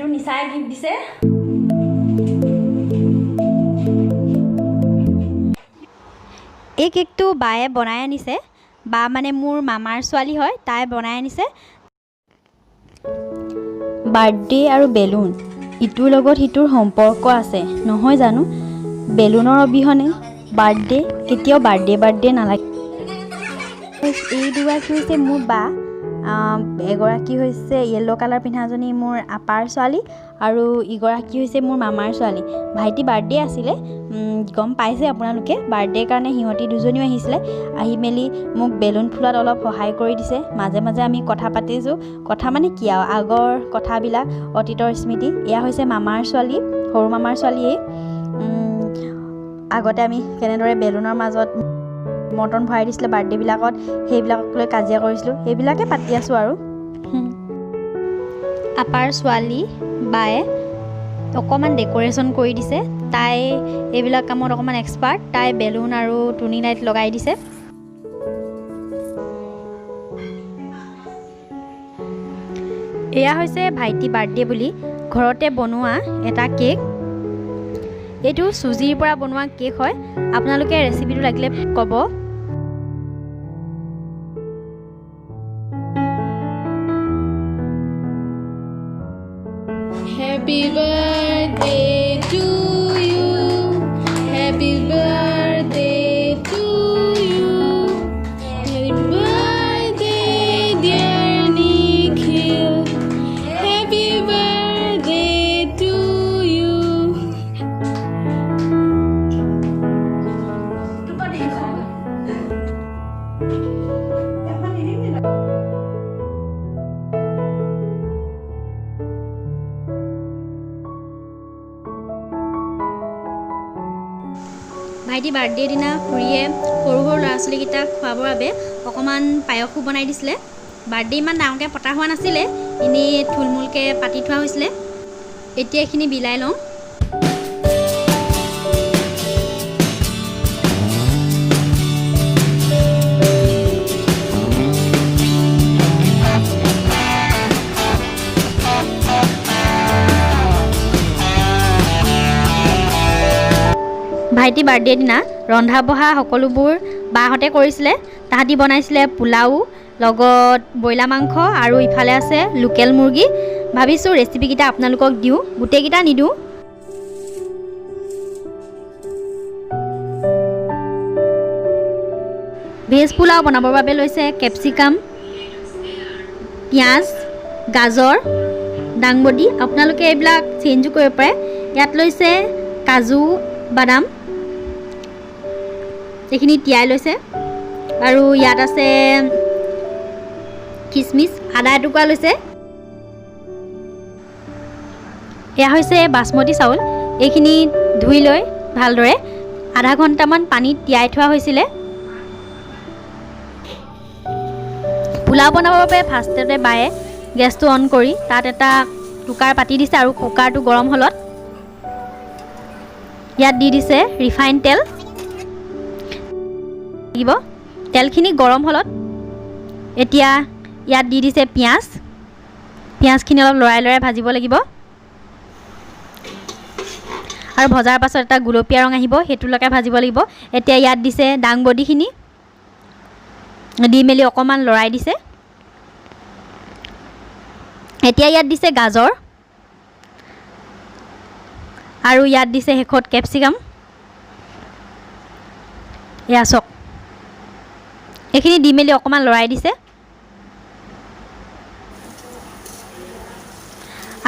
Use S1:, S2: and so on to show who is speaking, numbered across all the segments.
S1: এইটো নিচাই গিফ্ট দিছে। এই কেকটো বায়ে বনাই আনিছে। বা মানে মোৰ মামাৰ ছোৱালী হয়, তাই বনাই আনিছে। বাৰ্থডে আৰু বেলুন ইটোৰ লগত সিটোৰ সম্পৰ্ক আছে নহয় জানো? বেলুনৰ অবিহনে বাৰ্থডে কেতিয়াও বাৰ্থডে নালাগে। এই দুগৰাকী হৈছে মোৰ বা। এগৰাকী হৈছে য়েল্ল' কালাৰ পিন্ধাজনী মোৰ আপাৰ ছোৱালী, আৰু ইগৰাকী হৈছে মোৰ মামাৰ ছোৱালী। ভাইটি বাৰ্থডে আছিলে, গম পাইছে আপোনালোকে। বাৰ্থডেৰ কাৰণে সিহঁতি দুজনীও আহিছিলে। আহি মেলি মোক বেলুন ফুলোৱাত অলপ সহায় কৰি দিছে। মাজে মাজে আমি কথা পাতিছোঁ। কথা মানে কি আৰু, আগৰ কথাবিলাক, অতীতৰ স্মৃতি। এয়া হৈছে মামাৰ ছোৱালী, সৰু মামাৰ ছোৱালীয়ে। আগতে আমি কেনেদৰে বেলুনৰ মাজত মৰ্টন ভৰাই দিছিলে বাৰ্থডেবিলাকত, সেইবিলাকক লৈ কাজিয়া কৰিছিলোঁ, সেইবিলাকে পাতি আছোঁ আৰু। আপাৰ ছোৱালী বায়ে অকণমান ডেক'ৰেশ্যন কৰি দিছে। তাই এইবিলাক কামত অকণমান এক্সপাৰ্ট। তাই বেলুন আৰু টুনি লাইট লগাই দিছে। এয়া হৈছে ভাইটি বাৰ্থডে বুলি ঘৰতে বনোৱা এটা কেক। এইটো চুজিৰ পৰা বনোৱা কেক হয়। আপোনালোকে ৰেচিপিটো লাগিলে ক'ব।
S2: Happy birthday to you. Happy birthday to you. Happy birthday, dear Nikhil. Happy birthday to you.
S1: ভাইটি বাৰ্থডেৰ দিনা খুৰীয়ে সৰু সৰু ল'ৰা ছোৱালীকেইটাক খুৱাবৰ বাবে অকণমান পায়সো বনাই দিছিলে। বাৰ্থডে ইমান ডাঙৰকৈ পতা হোৱা নাছিলে, এনেই থুলমূলকৈ পাতি থোৱা হৈছিলে। এতিয়া এইখিনি বিলাই লওঁ। ভাইটি বাৰ্থডেৰ দিনা ৰন্ধা বঢ়া সকলোবোৰ বাহঁতে কৰিছিলে। তাহাঁতি বনাইছিলে পোলাও, লগত ব্ৰইলাৰ মাংস, আৰু ইফালে আছে লোকেল মুৰ্গী। ভাবিছোঁ ৰেচিপিকেইটা আপোনালোকক দিওঁ, গোটেইকেইটা নিদিওঁ। ভেজ পোলাও বনাবৰ বাবে লৈছে কেপচিকাম, পিঁয়াজ, গাজৰ, দাংবডি। আপোনালোকে এইবিলাক চেঞ্জো কৰিব পাৰে। ইয়াত লৈছে কাজু, বাদাম, এইখিনি তিয়াই লৈছে। আৰু ইয়াত আছে কিচমিচ, আদা এটুকুৰা লৈছে। এয়া হৈছে বাসমতি চাউল। এইখিনি ধুই লৈ ভালদৰে আধা ঘণ্টামান পানীত তিয়াই থোৱা হৈছিলে। পোলাও বনাবৰ বাবে ফাৰ্ষ্টতে বায়ে গেছটো অন কৰি তাত এটা কুকাৰ পাতি দিছে, আৰু কুকাৰটো গৰম হ'লত ইয়াত দি দিছে ৰিফাইন তেল। তেলখিনি গৰম হ'লত এতিয়া ইয়াত দি দিছে পিঁয়াজ। পিঁয়াজখিনি অলপ লৰাই লৰাই ভাজিব লাগিব, আৰু ভজাৰ পাছত এটা গুলপীয়া ৰং আহিব, সেইটোলৈকে ভাজিব লাগিব। এতিয়া ইয়াত দিছে দাংবডিখিনি, দি মেলি অকণমান লৰাই দিছে। এতিয়া ইয়াত দিছে গাজৰ, আৰু ইয়াত দিছে শেষত কেপচিকাম। এয়া চাওক, এইখিনি দি মেলি অকণমান লৰাই দিছে।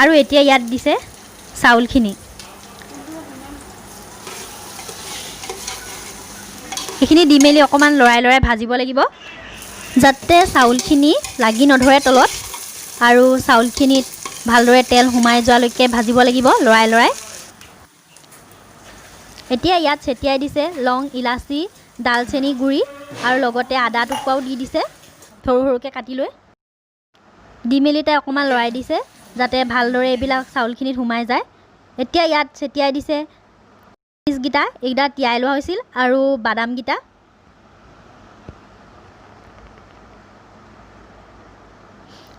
S1: আৰু এতিয়া ইয়াত দিছে চাউলখিনি। এইখিনি দি মেলি অকণমান লৰাই লৰাই ভাজিব লাগিব, যাতে চাউলখিনি লাগি নধৰে তলত। আৰু চাউলখিনিত ভালদৰে তেল সোমাই যোৱালৈকে ভাজিব লাগিব লৰাই লৰাই। এতিয়া ইয়াত ছটিয়াই দিছে লং, ইলাচি, ডালচেনি গুড়ি, আৰু লগতে আদা টুকুৰাও দি দিছে সৰু সৰুকৈ কাটি লৈ। দি মেলি তাই অকণমান লৰাই দিছে যাতে ভালদৰে এইবিলাক চাউলখিনিত সোমাই যায়। এতিয়া ইয়াত ছটিয়াই দিছে কিচমিচকেইটা, এইকেইটা তিয়াই লোৱা হৈছিল, আৰু বাদামকেইটা।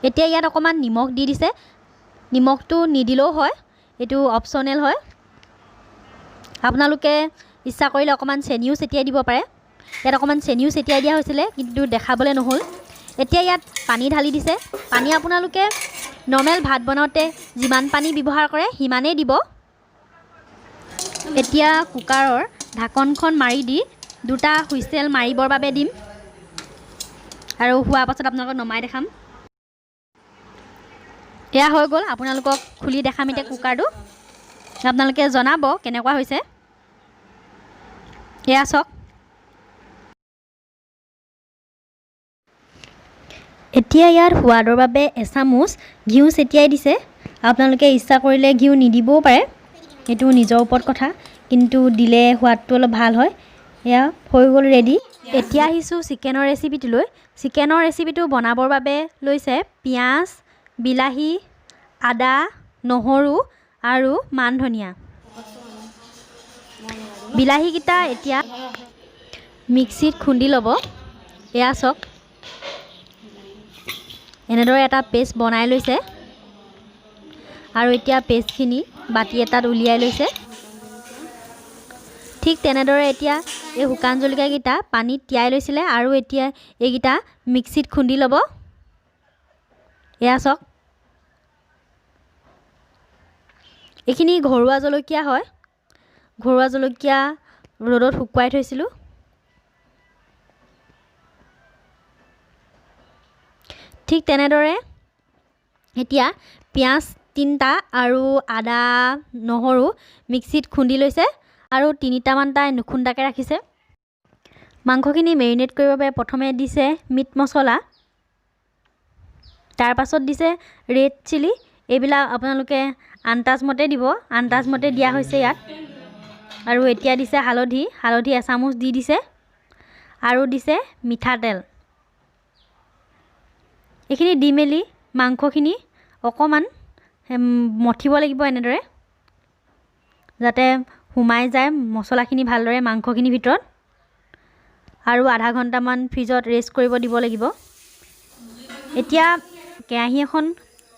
S1: এতিয়া ইয়াত অকণমান নিমখ দি দিছে নিমখটো নিদিলেও হয়, এইটো অপশ্যনেল হয়। আপোনালোকে ইচ্ছা কৰিলে অকণমান চেনিও ছটিয়াই দিব পাৰে। ইয়াত অকণমান চেনিও ছটিয়াই দিয়া হৈছিলে, কিন্তু দেখাবলৈ নহ'ল। এতিয়া ইয়াত পানী ঢালি দিছে। পানী আপোনালোকে নৰ্মেল ভাত বনাওঁতে যিমান পানী ব্যৱহাৰ কৰে সিমানেই দিব। এতিয়া কুকাৰৰ ঢাকনখন মাৰি দি 2টা হুইচেল মাৰিবৰ বাবে দিম, আৰু হোৱাৰ পাছত আপোনালোকক নমাই দেখাম। এয়া হৈ গ'ল। আপোনালোকক খুলি দেখাম এতিয়া কুকাৰটো। আপোনালোকে জনাব কেনেকুৱা হৈছে। এয়া চাওক। এতিয়া ইয়াত সোৱাদৰ বাবে এচামুচ ঘিউ ছটিয়াই দিছে। আপোনালোকে ইচ্ছা কৰিলে ঘিউ নিদিবও পাৰে, এইটো নিজৰ ওপৰত কথা, কিন্তু দিলে সোৱাদটো অলপ ভাল হয়। এয়া হৈ গ'ল ৰেডি। এতিয়া আহিছোঁ চিকেনৰ ৰেচিপিটোলৈ। চিকেনৰ ৰেচিপিটো বনাবৰ বাবে লৈছে পিঁয়াজ, বিলাহী, আদা, নহৰু আৰু মান ধনিয়া। বিলাহীকেইটা এতিয়া মিক্সিত খুন্দি ল'ব। এয়া চাওক, এনেদৰে এটা পেষ্ট বনাই লৈছে, আৰু এতিয়া পেষ্টখিনি বাতি এটাত উলিয়াই লৈছে। ঠিক তেনেদৰে এতিয়া এই শুকান জলকীয়াকেইটা পানীত তিয়াই লৈছিলে, আৰু এতিয়া এইকেইটা মিক্সিত খুন্দি ল'ব। এয়া চাওক, এইখিনি ঘৰুৱা জলকীয়া হয়। ঘৰুৱা জলকীয়া ৰ'দত শুকুৱাই থৈছিলোঁ। ঠিক তেনেদৰে এতিয়া পিঁয়াজ 3টা আৰু আদা, নহৰু মিক্সিত খুন্দি লৈছে, আৰু 3টামান তাই নুখুন্দাকৈ ৰাখিছে। মাংসখিনি মেৰিনেট কৰিবৰ বাবে প্ৰথমে দিছে মিট মছলা, তাৰ পাছত দিছে ৰেড চিলি। এইবিলাক আপোনালোকে আন্দাজমতে দিব, আন্দাজমতে দিয়া হৈছে ইয়াত। আৰু এতিয়া দিছে হালধি এচামুচ দি দিছে, আৰু দিছে মিঠাতেল। এইখিনি দি মেলি মাংসখিনি অকণমান মঠিব লাগিব, এনেদৰে যাতে সোমাই যায় মছলাখিনি ভালদৰে মাংসখিনিৰ ভিতৰত, আৰু আধা ঘণ্টামান ফ্ৰিজত ৰেষ্ট কৰিব দিব লাগিব। এতিয়া কেৰাহী এখন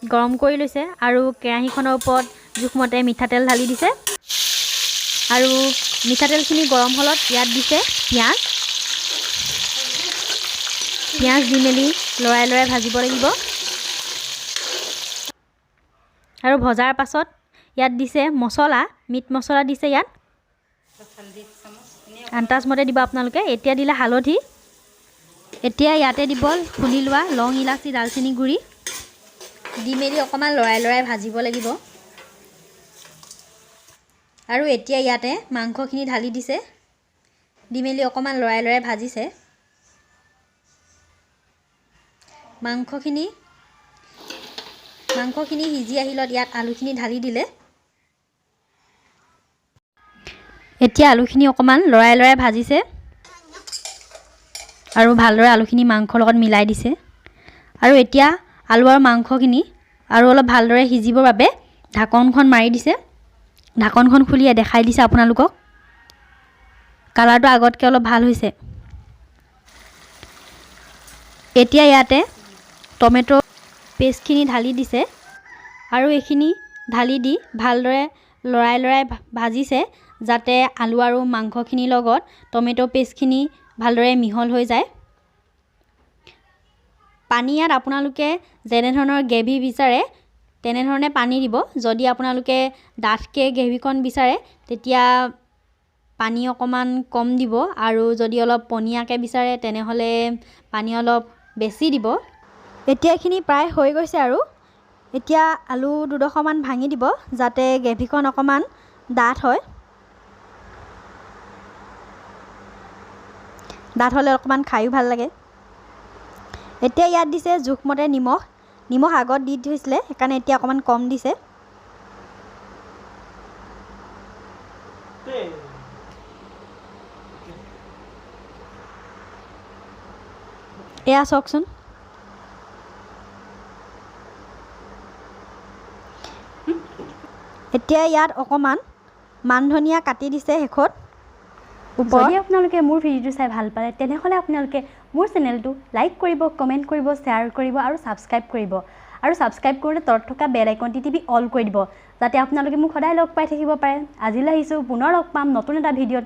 S1: গৰম কৰি লৈছে, আৰু কেৰাহীখনৰ ওপৰত জোখমতে মিঠাতেল ঢালি দিছে, আৰু মিঠাতেলখিনি গৰম হ'লত ইয়াত দিছে পিঁয়াজ দি মেলি লৰাই লৰাই ভাজিব লাগিব। আৰু ভজাৰ পাছত ইয়াত দিছে মছলা, মিট মছলা দিছে ইয়াত, আন্দাজমতে দিব আপোনালোকে। এতিয়া দিলে হালধি। এতিয়া ইয়াতে দিব খুন্দি লোৱা লং, ইলাচি, ডালচেনি গুড়ি দি মেলি অকণমান লৰাই লৰাই ভাজিব লাগিব। আৰু এতিয়া ইয়াতে মাংসখিনি ঢালি দিছে, দি মেলি অকণমান লৰাই লৰাই ভাজিছে। মাংসখিনি সিজি আহিলত ইয়াত আলুখিনি ঢালি দিলে। এতিয়া আলুখিনি অকণমান লৰাই লৰাই ভাজিছে, আৰু ভালদৰে আলুখিনি মাংসৰ লগত মিলাই দিছে। আৰু এতিয়া আলু আৰু মাংসখিনি আৰু অলপ ভালদৰে সিজিবৰ বাবে ঢাকনখন মাৰি দিছে। ঢাকনখন খুলি দেখাই দিছে আপোনালোকক। কালাৰটো আগতকৈ অলপ ভাল হৈছে। এতিয়া ইয়াতে টমেটো পেষ্টখিনি ঢালি দিছে, আৰু এইখিনি ঢালি দি ভালদৰে লৰাই লৰাই ভাজিছে, যাতে আলু আৰু মাংসখিনিৰ লগত টমেটো পেষ্টখিনি ভালদৰে মিহল হৈ যায়। পানী ইয়াত আপোনালোকে যেনেধৰণৰ গ্ৰেভি বিচাৰে তেনেধৰণে পানী দিব। যদি আপোনালোকে ডাঠকৈ গ্ৰেভিকণ বিচাৰে তেতিয়া পানী অকণমান কম দিব, আৰু যদি অলপ পনীয়াকৈ বিচাৰে তেনেহ'লে পানী অলপ বেছি দিব। এতিয়া এইখিনি প্ৰায় হৈ গৈছে, আৰু এতিয়া আলু দুডোখৰমান ভাঙি দিব, যাতে গ্ৰেভিকণ অকণমান ডাঠ হয়। ডাঠ হ'লে অকণমান খায়ো ভাল লাগে। এতিয়া ইয়াত দিছে জোখমতে নিমখ আগত দি থৈছিলে, সেইকাৰণে এতিয়া অকণমান কম দিছে। এয়া চাওকচোন, এতিয়া ইয়াত অকণমান মান ধনিয়া কাটি দিছে শেষত। যদি আপোনালোকে মোৰ ভিডিঅ'টো চাই ভাল পালে তেনেহ'লে আপোনালোকে মোৰ চেনেলটো লাইক কৰিব, কমেণ্ট কৰিব, শ্বেয়াৰ কৰিব আৰু ছাবস্ক্ৰাইব কৰিব। আৰু ছাবস্ক্ৰাইব কৰিলে তলত থকা বেল আইকনটি টিপি অল কৰি দিব যাতে আপোনালোকে মোক সদায় লগ পাই থাকিব পাৰে আজিলৈ আহিছোঁ পুনৰ লগ পাম নতুন এটা ভিডিঅ'ত